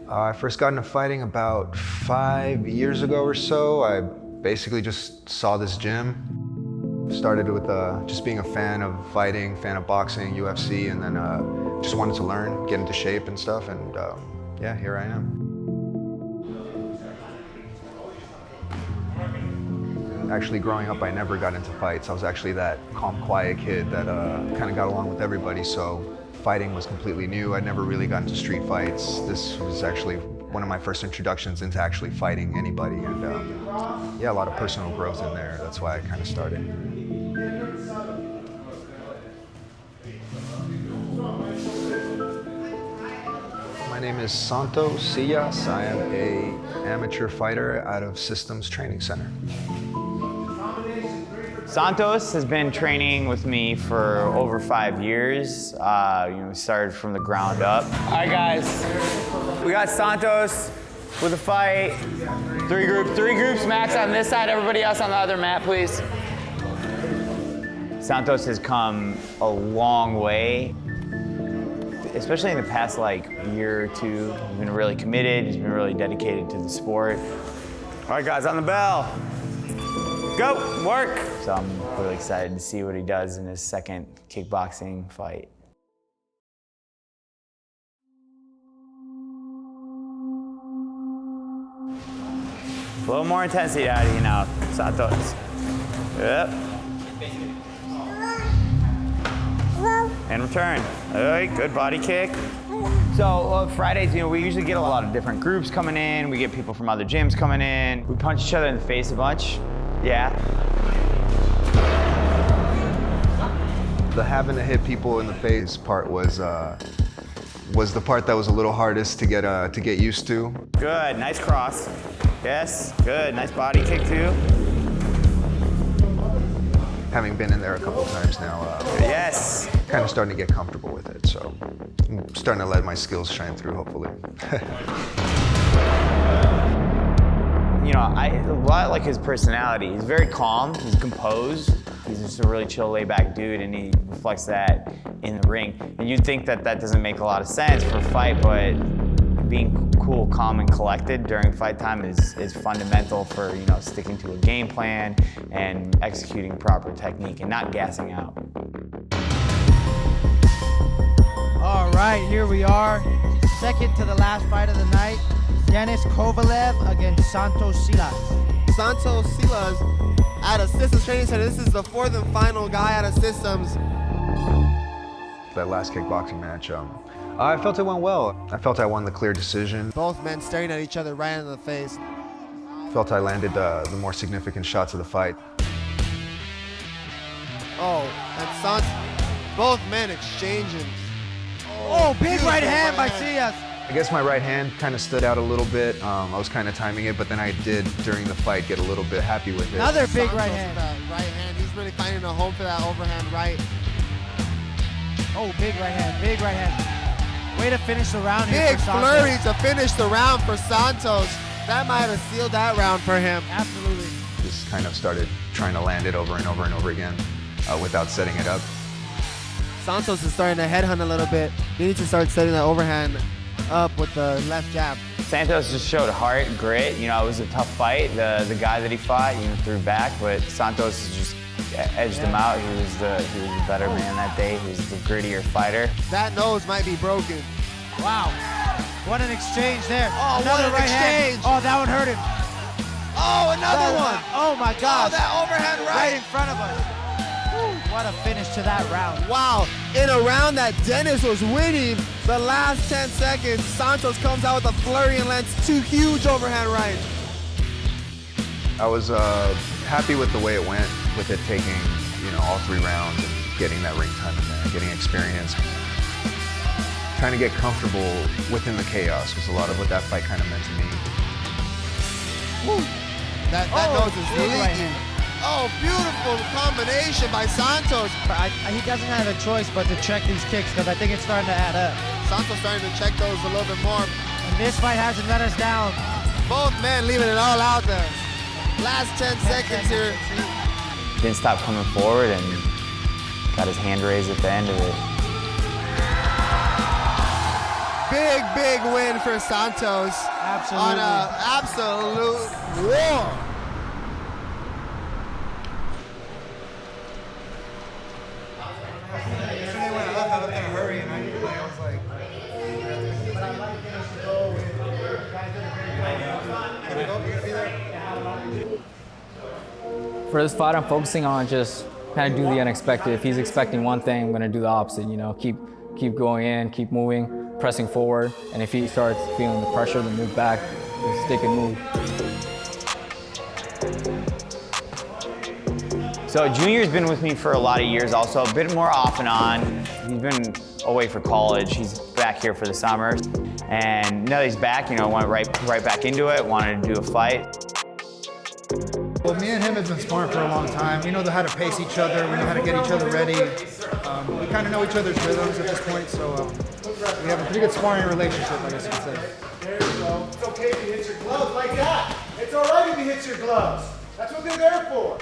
I first got into fighting about 5 years ago or so. I basically just saw this gym. Started with just being a fan of fighting, fan of boxing, UFC, and then just wanted to learn, get into shape and stuff, and yeah, here I am. Actually, growing up, I never got into fights. I was actually that calm, quiet kid that kind of got along with everybody, so fighting was completely new. I'd never really got into street fights. This was actually one of my first introductions into actually fighting anybody, and yeah, a lot of personal growth in there. That's why I kind of started. My name is Santos Sillas. I am an amateur fighter out of Systems Training Center. Santos has been training with me for over 5 years. We started from the ground up. All right, guys, we got Santos with a fight. Three groups max on this side, everybody else on the other mat, please. Santos has come a long way, especially in the past year or two. He's been really committed, he's been really dedicated to the sport. All right, guys, on the bell. Go, work. So I'm really excited to see what he does in his second kickboxing fight. A little more intensity out of you now, Santos. Yep. And return. All right, good body kick. So Fridays, we usually get a lot of different groups coming in. We get people from other gyms coming in. We punch each other in the face a bunch. Yeah. The having to hit people in the face part was the part that was a little hardest to get used to. Good, nice cross. Yes, good, nice body kick too. Having been in there a couple times now, yes. Kind of starting to get comfortable with it, so I'm starting to let my skills shine through, hopefully. A lot like his personality. He's very calm, he's composed. He's just a really chill, laid-back dude, and he reflects that in the ring. And you'd think that doesn't make a lot of sense for a fight, but being cool, calm, and collected during fight time is fundamental for sticking to a game plan and executing proper technique and not gassing out. All right, here we are. Second to the last fight of the night. Denis Kovalev against Santos Sillas. Santos Sillas out of Systems Training Center. This is the fourth and final guy out of Systems. That last kickboxing match, I felt it went well. I felt I won the clear decision. Both men staring at each other right in the face. Felt I landed the more significant shots of the fight. Oh, and Santos, both men exchanging. Oh, big right hand by Sillas. I guess my right hand kind of stood out a little bit. I was kind of timing it, but then I did, during the fight, get a little bit happy with it. Another big Santos right hand. With that right hand. He's really finding a home for that overhand right. Oh, big right hand, big right hand. Way to finish the round here Big for Santos. flurry to finish the round for Santos. That might have sealed that round for him. Absolutely. Just kind of started trying to land it over and over and over again without setting it up. Santos is starting to headhunt a little bit. He needs to start setting that overhand up with the left jab. Santos just showed heart, grit. It was a tough fight. The guy that he fought, threw back, but Santos just edged him out. He was the better man that day. He was the grittier fighter. That nose might be broken. Wow. What an exchange there. Oh, another what an right hand. exchange. Oh, that one hurt him. Oh, another one. Oh my Oh, gosh. that overhand Right right. in front of us. Woo, what a finish to that round. Wow, in a round that Denis was winning, the last 10 seconds, Santos comes out with a flurry and lands two huge overhand rights. I was happy with the way it went, with it taking all 3 rounds and getting that ring time in there, getting experience. Trying to get comfortable within the chaos was a lot of what that fight kind of meant to me. Woo. That nose is big right leaking. hand. Oh, beautiful combination by Santos. He doesn't have a choice but to check these kicks because I think it's starting to add up. Santos starting to check those a little bit more. And this fight hasn't let us down. Both men leaving it all out there. Last 10 seconds here. Didn't stop coming forward and got his hand raised at the end of it. big win for Santos. Absolutely. On an absolute war. For this fight, I'm focusing on just kind of do the unexpected. If he's expecting one thing, I'm going to do the opposite. You know, keep going in, keep moving, pressing forward. And if he starts feeling the pressure, then move back, just stick and move. So Junior's been with me for a lot of years also, a bit more off and on. He's been away for college. He's back here for the summer. And now that he's back, you know, went right back into it, wanted to do a fight. Well, me and him have been sparring for a long time. We know how to pace each other. We know how to get each other ready. We kind of know each other's rhythms at this point, so we have a pretty good sparring relationship, I guess you could say. There you go. It's okay if you hit your gloves like that. It's all right if you hit your gloves. That's what they're there for.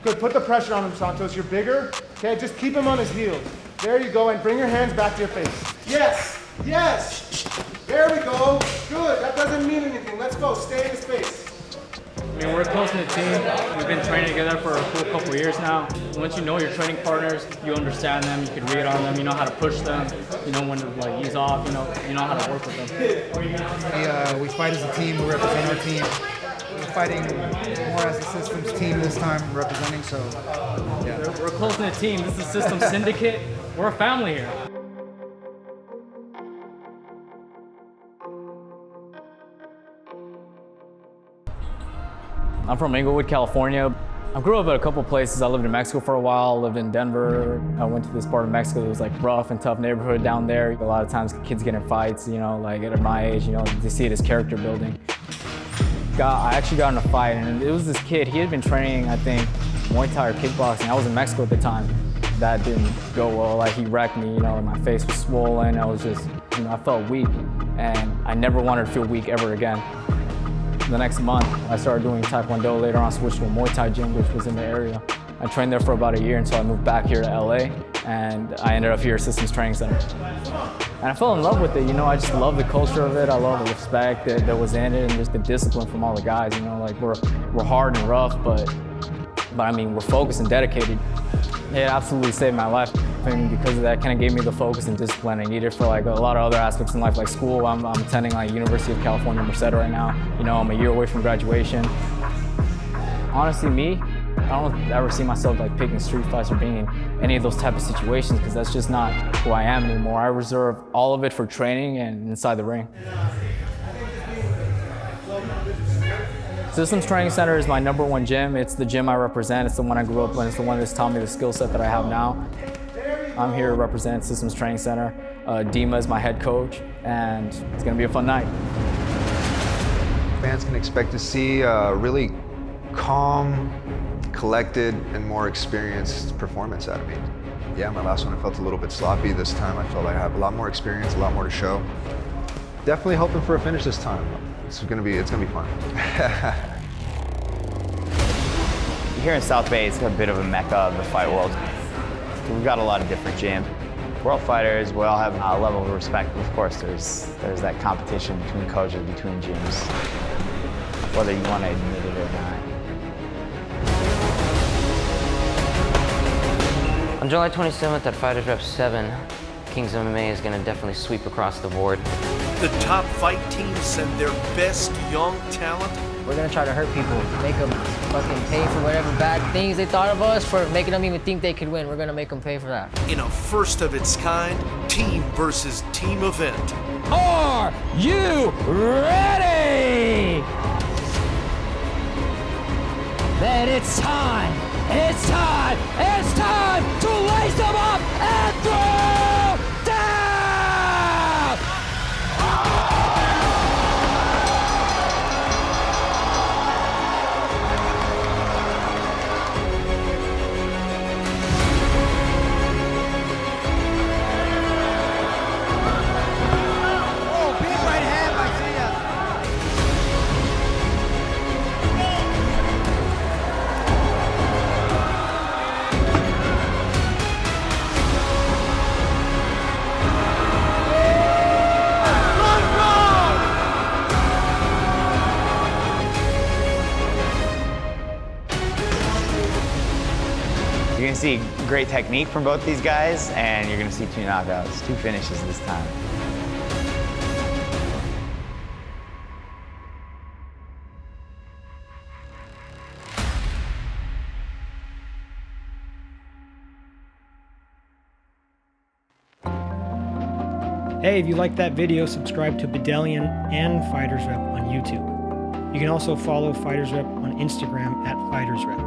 Good. Put the pressure on him, Santos. You're bigger. Okay, just keep him on his heels. There you go, and bring your hands back to your face. Yes. Yes. There we go. Good. That doesn't mean anything. Let's go. Stay in his face. I mean, we're close in the team. We've been training together for a cool couple of years now. Once you know your training partners, you understand them, you can read on them, you know how to push them, you know when to like ease off, you know how to work with them. We fight as a team. We represent our team. We're fighting more as a systems team this time, representing. So, yeah. We're close in the team. This is System Syndicate. We're a family here. I'm from Inglewood, California. I grew up at a couple places. I lived in Mexico for a while, lived in Denver. I went to this part of Mexico that was like rough and tough neighborhood down there. A lot of times kids get in fights, you know, like at my age, you know, they see it as character building. I actually got in a fight, and it was this kid. He had been training, I think, Muay Thai or kickboxing. I was in Mexico at the time. That didn't go well. Like, he wrecked me, you know, my face was swollen. I was just, you know, I felt weak, and I never wanted to feel weak ever again. The next month, I started doing Taekwondo. Later on, I switched to a Muay Thai gym, which was in the area. I trained there for about a year until I moved back here to LA, and I ended up here at Systems Training Center. And I fell in love with it, you know, I just love the culture of it. I love the respect that was in it, and just the discipline from all the guys, you know, like we're hard and rough, but I mean, we're focused and dedicated. It absolutely saved my life. And because of that, kind of gave me the focus and discipline I needed for like a lot of other aspects in life, like school. I'm attending like University of California, Merced right now. You know, I'm a year away from graduation. Honestly, me, I don't ever see myself like picking street fights or being in any of those type of situations, because that's just not who I am anymore. I reserve all of it for training and inside the ring. Systems Training Center is my #1 gym. It's the gym I represent. It's the one I grew up in. It's the one that's taught me the skill set that I have now. I'm here to represent Systems Training Center. Dima is my head coach, and it's gonna be a fun night. Fans can expect to see a really calm, collected, and more experienced performance out of me. Yeah, my last one I felt a little bit sloppy. This time I felt I have a lot more experience, a lot more to show. Definitely hoping for a finish this time. It's gonna be fun. Here in South Bay, it's a bit of a mecca of the fight world. We've got a lot of different gyms. We're all fighters, we all have a level of respect. Of course, there's that competition between coaches, between gyms, whether you want to admit it or not. On July 27th at Fighters Rep 7, Kings MMA is going to definitely sweep across the board. The top fight teams send their best young talent. We're gonna try to hurt people, make them fucking pay for whatever bad things they thought of us for making them even think they could win. We're gonna make them pay for that. In a first of its kind, team versus team event. Are you ready? Then it's time. It's time. It's time to lace them up and throw down. see great technique from both these guys, and you're going to see 2 knockouts, 2 finishes this time. Hey, if you liked that video, subscribe to Bedelian and Fighters Rep on YouTube. You can also follow Fighters Rep on Instagram at Fighters Rep.